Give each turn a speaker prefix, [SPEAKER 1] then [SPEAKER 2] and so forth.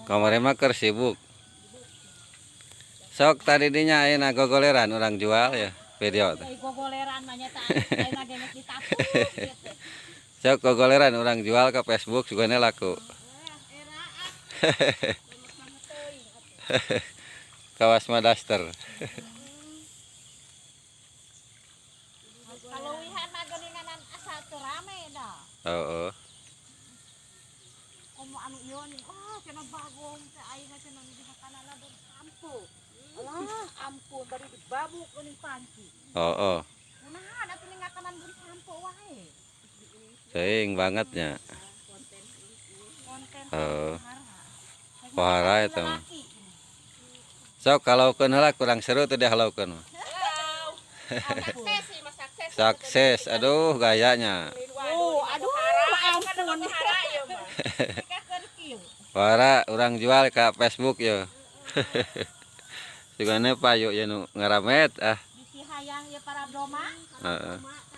[SPEAKER 1] Kamari mah keur sibuk. Sok tadi dinya ayeuna gogoleran orang jual ya video teh.
[SPEAKER 2] Gogoleran mah nya teh ayeuna geus ditapuk gitu.
[SPEAKER 1] Sok gogoleran orang jual ke Facebook sugana laku. Kawas Madaster.
[SPEAKER 2] Kaluwihan mah geuninganan asa teu rame dah.
[SPEAKER 1] Heeh.
[SPEAKER 2] Komo anu ieu nih, cenah bagong teh ayeuna cenah di hakanana dan kampung. Alah, ampun bari dibabuk geuning panci.
[SPEAKER 1] Heeh.
[SPEAKER 2] Kunaha atuh ningakanan geuning sampo wae.
[SPEAKER 1] Teuing bangetnya.
[SPEAKER 2] Konten
[SPEAKER 1] Heeh.
[SPEAKER 2] pohara.
[SPEAKER 1] Pohara eta mah. Sok kalaukeun heula kurang seru teh dihalaukeun mah.
[SPEAKER 2] Sukses sih, Mas sukses.
[SPEAKER 1] Sukses, aduh gayanya.
[SPEAKER 2] Aduh, ampun.
[SPEAKER 1] Pohara orang jual ke Facebook yo. Sugana payu ya nu ngaramet ah.
[SPEAKER 2] Bisi hayang ya para doma.
[SPEAKER 1] Heeh.